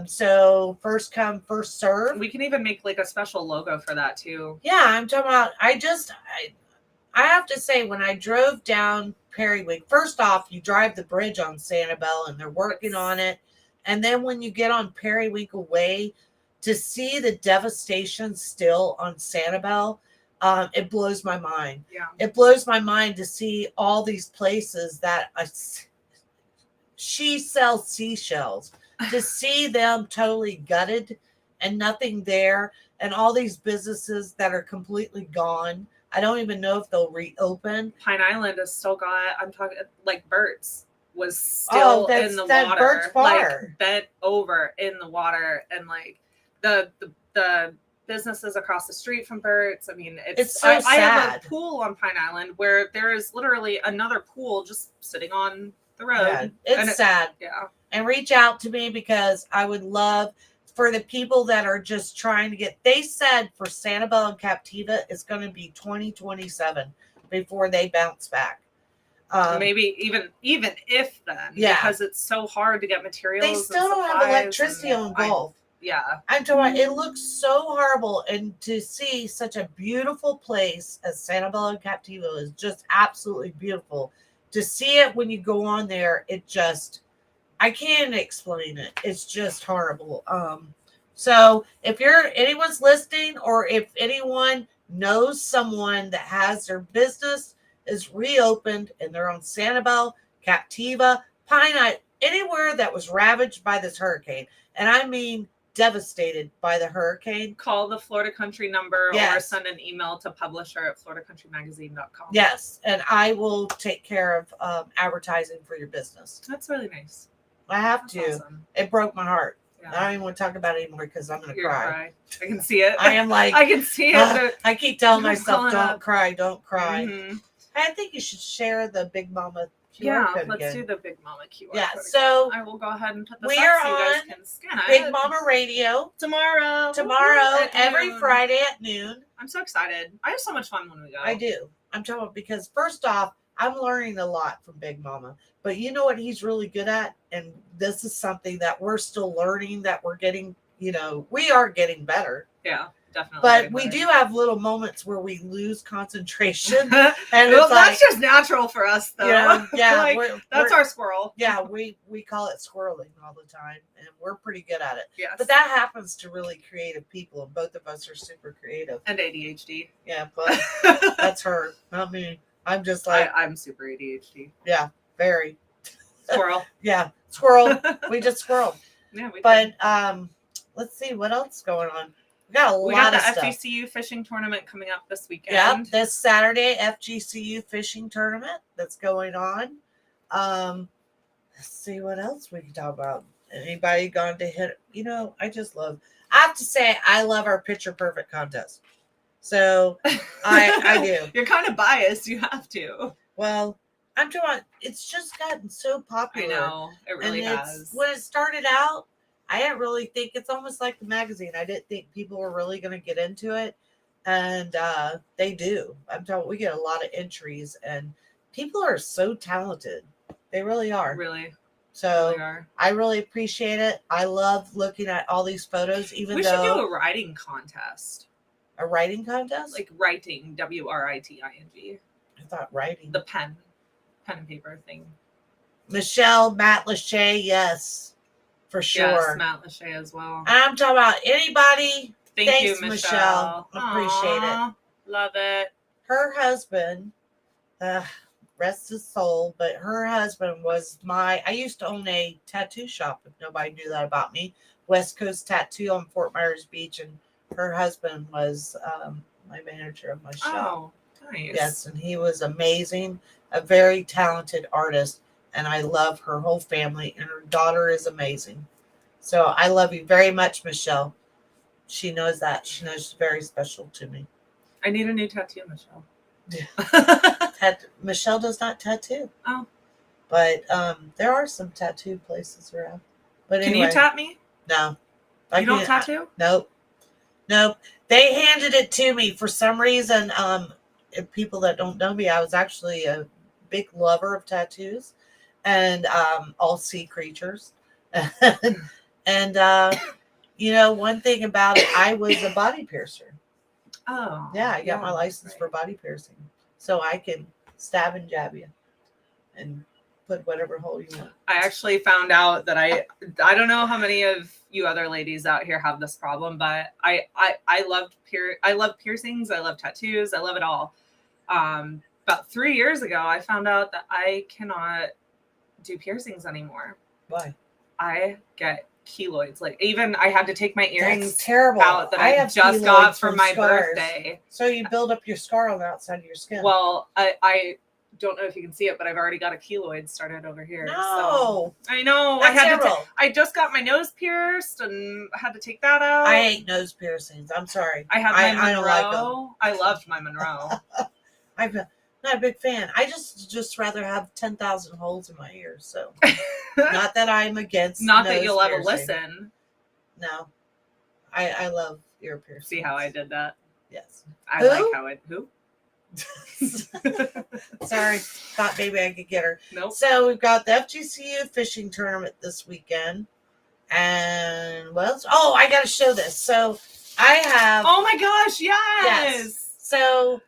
So first come, first serve. We can even make like a special logo for that too. Yeah, I'm talking about, I have to say, when I drove down Periwinkle, first off, you drive the bridge on Sanibel, and they're working on it. And then when you get on Periwinkle Way, to see the devastation still on Sanibel, it blows my mind. Yeah. It blows my mind to see all these places that she sells seashells, to see them totally gutted and nothing there, and all these businesses that are completely gone. I don't even know if they'll reopen. Pine Island is still got, I'm talking like Bert's was still in the water, Bert's Bar. like bent over in the water, and like the businesses across the street from Bert's. I mean, it's so sad. I have a pool on Pine Island where there is literally another pool just sitting on the road. Yeah, it's sad. Yeah. And reach out to me, because I would love for the people that are just trying to get, they said for Sanibel and Captiva, it's going to be 2027 before they bounce back. Maybe even if then, because it's so hard to get materials. They still don't have electricity on Gulf. I'm talking. It looks so horrible, and to see such a beautiful place as Sanibel and Captiva is just absolutely beautiful. To see it when you go on there, it just, I can't explain it. It's just horrible. So if anyone's listening, or if anyone knows someone that has their business is reopened and they're on Sanibel, Captiva, Pine, anywhere that was ravaged by this hurricane. And I mean devastated by the hurricane. Call the Florida Country number or Yes. send an email to publisher at floridacountryMagazine.com. Yes, and I will take care of advertising for your business. That's really nice. I have That's to. awesome. It broke my heart. Yeah. I don't even want to talk about it anymore because I'm going to You're gonna cry. I can see it. I am like, I can see it. I keep telling I'm myself, calling don't up. cry, don't cry. Mhm. I think you should share the Big Mama QR Yeah, code let's again. do the Big Mama QR Yeah, code so again. I will go ahead and put this we up are so you guys on can scan it. Big Mama Radio Tomorrow. At every noon. Friday at noon. I'm so excited. I have so much fun when we go. I do. I'm talking about because first off, I'm learning a lot from Big Mama. But you know what he's really good at? And this is something that we're still learning, that we're getting, we are getting better. Yeah, definitely. But we do have little moments where we lose concentration. And well, it's that's just natural for us, though. Yeah. Like, that's our squirrel. Yeah, we call it squirreling all the time, and we're pretty good at it. Yes. But that happens to really creative people, and both of us are super creative. And ADHD. Yeah, but that's her, not me. I'm just like, I'm super ADHD. yeah, very. Squirrel. Yeah, squirrel. We just squirreled. Yeah, we But did. let's see what else going on. We got We lot got of the stuff. FGCU fishing tournament coming up this weekend. Yeah, this Saturday, FGCU fishing tournament that's going on. Let's see what else we can talk about. Anybody gone to hit? I have to say, I love our picture perfect contest. So I do. You're kind of biased. You have to. Well, I'm talking. It's just gotten so popular. I know it really and has. When it started out, I didn't really think it's almost like the magazine. I didn't think people were really going to get into it, and they do. I'm telling. We get a lot of entries, and people are so talented. They really are. Really. So Really are. I really appreciate it. I love looking at all these photos, We should do a writing contest. A writing contest? Like writing, WRITING. I thought writing. The pen and paper thing. Michelle, Matt Lachey, yes, for sure. Yes, Matt Lachey as well. I'm talking about anybody. Thanks, you, Michelle. Appreciate Aww, love it. Her husband, rest his soul, but her husband was I used to own a tattoo shop, if nobody knew that about me. West Coast Tattoo on Fort Myers Beach, and her husband was my manager of my shop. Oh, nice. Yes, and he was amazing, a very talented artist, and I love her whole family, and her daughter is amazing. So I love you very much, Michelle. She knows that. She knows she's very special to me. I need a new tattoo, Michelle. Michelle does not tattoo. Oh. But there are some tattoo places around. But Can anyway, you tap me? No. You don't tattoo? Nope. They handed it to me for some reason. If people that don't know me, I was actually a big lover of tattoos and all sea creatures. And one thing about it, I was a body piercer. Oh. Yeah, I got my license for body piercing. So I can stab and jab you and put whatever hole you want. I actually found out that I don't know how many of you other ladies out here have this problem, but I love piercings, I love tattoos, I love it all. About 3 years ago, I found out that I cannot do piercings anymore. Why? I get keloids. Like, even I had to take my earrings That's terrible. out that I just got for my birthday. So you build up your scar on the outside of your skin. Well, I don't know if you can see it, but I've already got a keloid started over here. No. So I know. That's I had terrible. I just got my nose pierced and had to take that out. I hate nose piercings. I'm sorry. I had my I don't like them. Monroe. I loved my Monroe. I'm not a big fan. I just rather have 10,000 holes in my ears. So not that I'm against. Not that nose you'll ever piercing. listen. No. I love ear piercings. See how I did that? Yes. I Who? like how it. Who? Sorry, thought maybe I could get her. Nope. So we've got the FGCU fishing tournament this weekend, and what else? Oh, I got to show this. So I have. Oh my gosh! Yes. So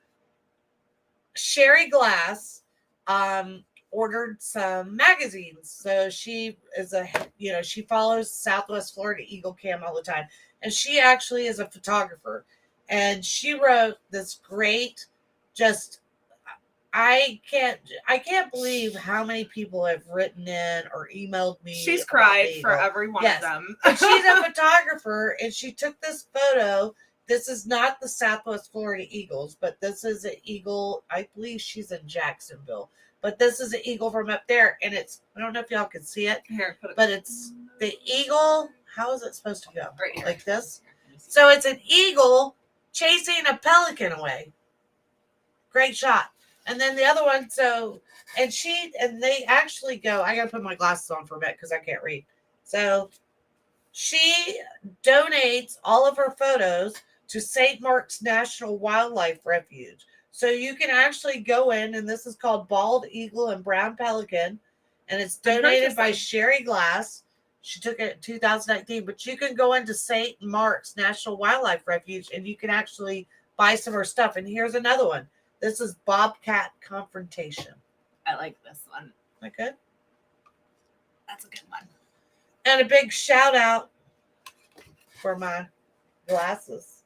Sherry Glass ordered some magazines. So she is she follows Southwest Florida Eagle Cam all the time, and she actually is a photographer. and she wrote this great, just I can't believe how many people have written in or emailed me. She's about cried the for eagle. every one Yes. of them. And she's a photographer, and she took this photo. This is not the Southwest Florida Eagles, but this is an eagle. I believe she's in Jacksonville, but this is an eagle from up there, and it's, I don't know if y'all can see it, Here, put it. but it's the eagle. How is it supposed to go? Right here. Like this? So it's an eagle chasing a pelican away. Great shot. And then the other one, and they actually go, I gotta put my glasses on for a bit because I can't read. So she donates all of her photos to St. Mark's National Wildlife Refuge. So you can actually go in, and this is called Bald Eagle and Brown Pelican, and it's donated by Sherry Glass. She took it in 2019, but you can go into St. Mark's National Wildlife Refuge, and you can actually buy some of her stuff. And here's another one. This is Bobcat Confrontation. I like this one. Okay. That's a good one. And a big shout out for my glasses.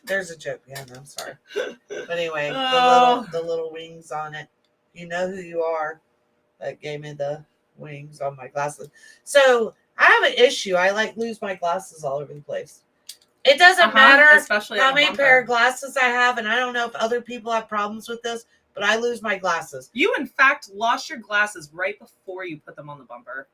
There's a joke behind it, I'm sorry. But anyway, the little wings on it. You know who you are. That gave me the wings on my glasses. So I have an issue. I lose my glasses all over the place. It doesn't matter especially how many pair of glasses I have, and I don't know if other people have problems with this, but I lose my glasses. You, in fact, lost your glasses right before you put them on the bumper.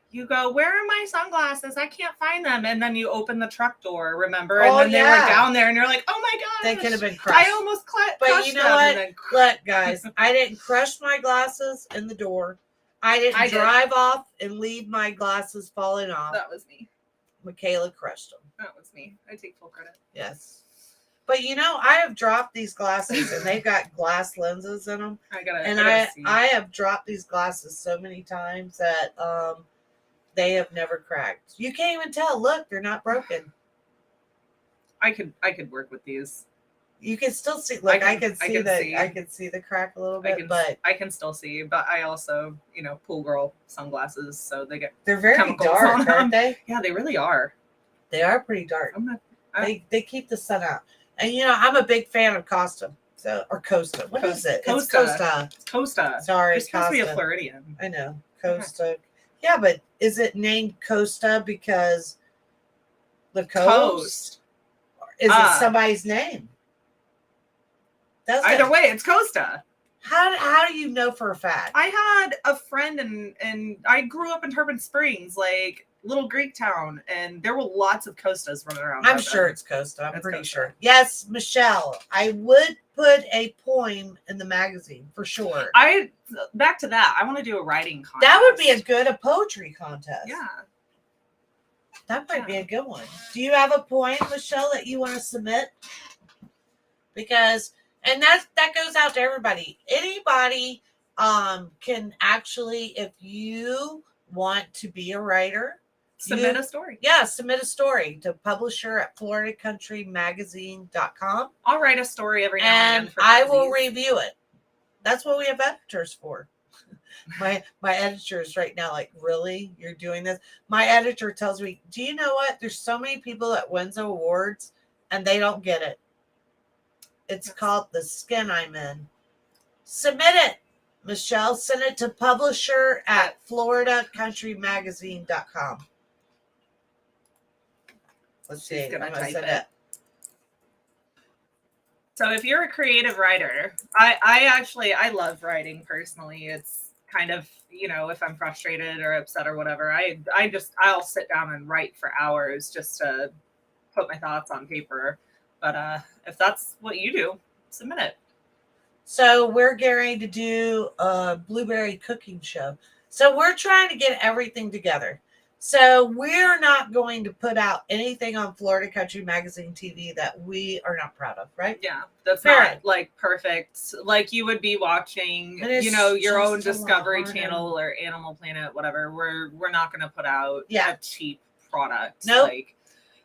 You go, where are my sunglasses? I can't find them. And then you open the truck door, remember? And then they were down there, and you're like, oh my God. They could have been crushed. I almost crushed them. But you know what? Look, guys, I didn't crush my glasses in the door. I didn't drive off and leave my glasses falling off. That was me. MaKayla crushed them. That was me. I take full credit. Yes. But I have dropped these glasses, and they've got glass lenses in them. I have dropped these glasses so many times that they have never cracked. You can't even tell. Look, they're not broken. I could work with these. You can still see. Look, I can see the crack a little bit, but I can still see. But I also, pool girl sunglasses, so they're very dark, aren't they? Yeah, they really are. They are pretty dark. They keep the sun out. And I'm a big fan of Costa. Or Costa. What is it? Costa. It's Costa. It's Costa. Sorry, you're supposed to be a Floridian. I know. Costa. Yeah, but is it named Costa because the coast? Is it somebody's name? Either way, it's Costa. How do you know for a fact? I had a friend and I grew up in Turban Springs, like little Greek town, and there were lots of Costas running around. I'm sure it's Costa. I'm pretty sure. Yes, Michelle, I would put a poem in the magazine for sure. Back to that. I want to do a writing contest. That would be a poetry contest. Yeah. That might be a good one. Do you have a poem, Michelle, that you want to submit? Because that goes out to everybody. Anybody can actually, if you want to be a writer, submit a story. Yeah, submit a story to publisher at FloridaCountryMagazine.com. I'll write a story every now and then. I will review it. That's what we have editors for. My editor is right now like, really? You're doing this? My editor tells me, do you know what? There's so many people that wins awards and they don't get it. It's called the skin I'm in. Submit it, Michelle. Send it to publisher at FloridaCountryMagazine.com. Let's see. I'm going to send it. So if you're a creative writer, I love writing personally. It's kind of, if I'm frustrated or upset or whatever, I'll sit down and write for hours just to put my thoughts on paper. But if that's what you do, submit it. So we're going to do a blueberry cooking show. So we're trying to get everything together. So we're not going to put out anything on Florida Country Magazine TV that we are not proud of, right? Yeah, that's not like perfect. Like you would be watching, your own Discovery Channel or Animal Planet, whatever. We're not going to put out a cheap product. Nope.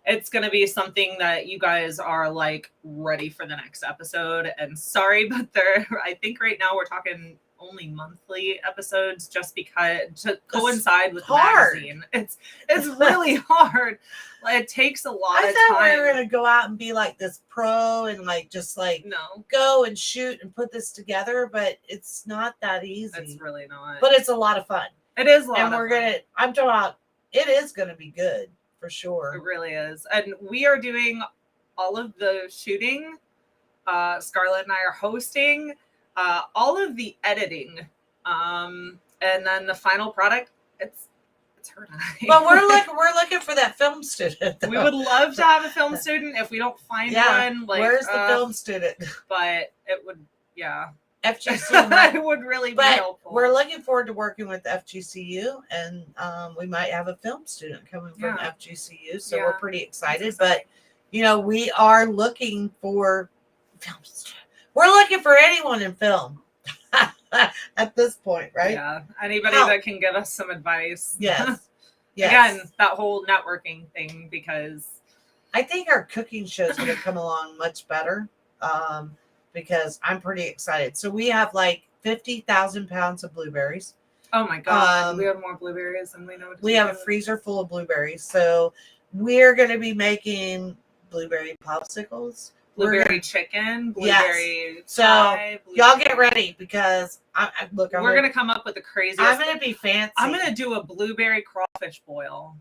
it's going to be something that you guys are like ready for the next episode. And sorry, but I think right now we're talking only monthly episodes just because to coincide with the magazine. It's really hard. Like, it takes a lot of time. I thought we were going to go out and be like this pro and like just like go and shoot and put this together, but it's not that easy. It's really not. But it's a lot of fun. It is a lot and of fun. I'm talking about, it is going to be good for sure. It really is. And we are doing all of the shooting. Scarlett and I are hosting all of the editing. And then the final product, it's her and I. But we're looking for that film student, though. We would love to have a film student if we don't find one. Like, where's the film student? But it would, FGCU it would really be helpful. We're looking forward to working with FGCU, and we might have a film student coming from FGCU, so we're pretty excited. But we are looking for film students. We're looking for anyone in film at this point, right? Yeah, anybody that can give us some advice. Yes. Again, that whole networking thing, because I think our cooking shows are going to come along much better. Because I'm pretty excited. So we have like 50,000 pounds of blueberries. Oh my God. We have more blueberries than we know. We have a freezer full of blueberries. So we're going to be making blueberry popsicles. Blueberry chicken. Blueberry pie. So y'all get ready because we're going to come up with the craziest. I'm going to be fancy. I'm going to do a blueberry crawfish boil.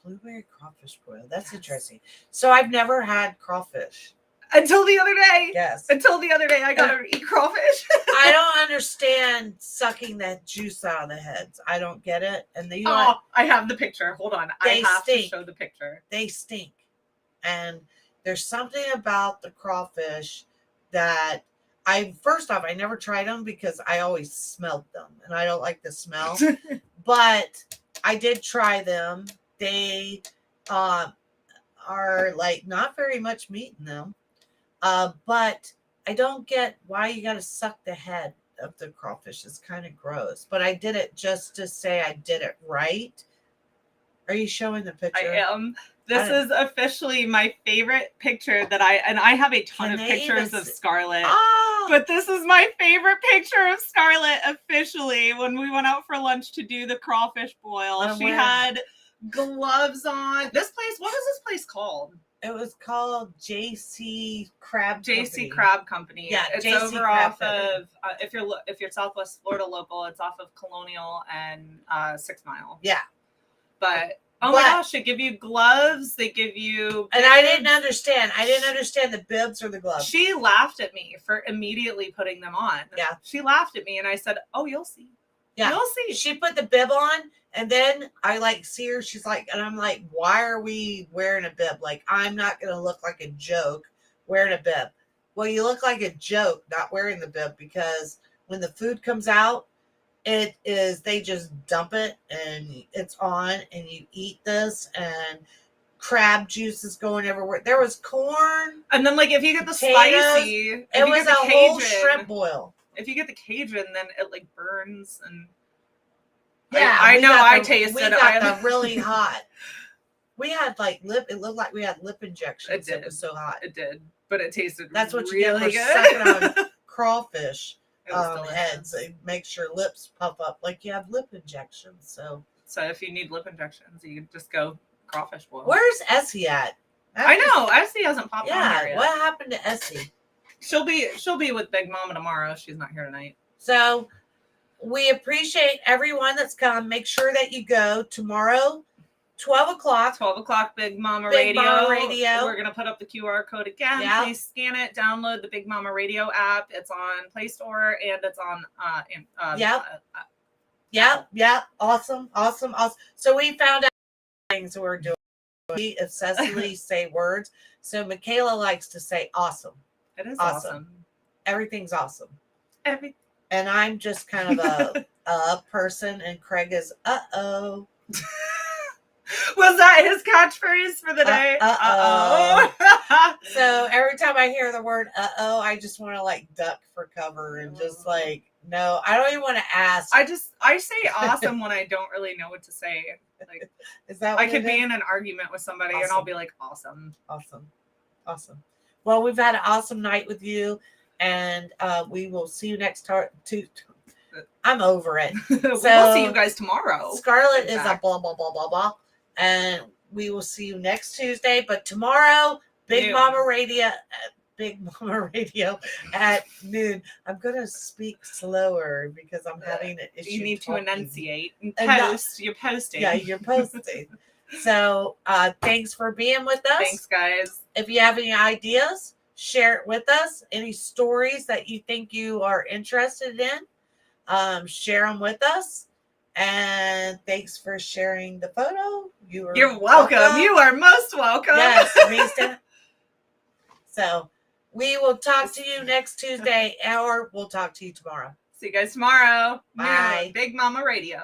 Blueberry crawfish boil. That's interesting. So I've never had crawfish. Until the other day. Yes. Until the other day, I got to eat crawfish. I don't understand sucking that juice out of the heads. I don't get it. And I have the picture. Hold on. I have to show the picture. They stink. And there's something about the crawfish that first off, I never tried them because I always smelled them and I don't like the smell. But I did try them. They are like not very much meat in them. But I don't get why you got to suck the head of the crawfish. It's kind of gross. But I did it just to say I did it right. Are you showing the picture? I am. This is officially my favorite picture that I have a ton of pictures of Scarlett. Oh. But this is my favorite picture of Scarlett officially when we went out for lunch to do the crawfish boil. She had gloves on. What was this place called? It was called JC Crab Company. Yeah, it's JC over Crab off of if you're Southwest Florida local, it's off of Colonial and 6 Mile. Yeah, but my gosh, they give you gloves. They give you. And I didn't understand. The bibs or the gloves. She laughed at me for immediately putting them on. Yeah, she laughed at me, and I said, "Oh, you'll see." Yeah, you'll see. She put the bib on. And then I see her, she's like, and I'm like, why are we wearing a bib? Like, I'm not going to look like a joke wearing a bib. Well, you look like a joke not wearing the bib because when the food comes out, they just dump it and it's on and you eat this and crab juice is going everywhere. There was corn. And then like, if you get the spicy, it was a whole shrimp boil. If you get the Cajun, then it like burns and. Yeah, I know. I tasted. We got the really hot. We had like lip. It looked like we had lip injections. It was so hot. It did, but it tasted. That's what really you get for sucking on crawfish heads. It makes your lips puff up like you have lip injections. So if you need lip injections, you can just go crawfish boil. Where's Essie at? I know Essie hasn't popped on here yet. What happened to Essie? She'll be with Big Mama tomorrow. She's not here tonight. So. We appreciate everyone that's come. Make sure that you go tomorrow, 12 o'clock. 12 o'clock, Big Mama Radio. We're going to put up the QR code again. Yeah. Please scan it. Download the Big Mama Radio app. It's on Play Store and it's on. Yeah. Awesome. So we found out things we're doing. We obsessively say words. So MaKayla likes to say awesome. It is awesome. Everything's awesome. Everything. And I'm just kind of a person, and Craig is uh-oh. Was that his catchphrase for the day? Uh-oh. So every time I hear the word uh-oh, I just want to like duck for cover and just like No, I don't even want to ask. I say awesome when I don't really know what to say. Like, Is that what I could it be is? in an argument with somebody and I'll Awesome. be like, awesome. Awesome. Well, we've had an awesome night with you, and we will see you next time. I'm over it. We'll see you guys tomorrow. Scarlett is a blah, blah, blah, blah, blah. And we will see you next Tuesday. But tomorrow, Big Mama Radio at noon. I'm going to speak slower because I'm having an issue. You need talking. to enunciate and post. You're posting. Yeah, you're posting. So thanks for being with us. Thanks, guys. If you have any ideas, share it with us. Any stories that you think you are interested in, share them with us. And thanks for sharing the photo. You're welcome. You are most welcome. Yes, Mista. So we will talk to you next Tuesday, or we'll talk to you tomorrow. See you guys tomorrow. Bye. Big Mama Radio.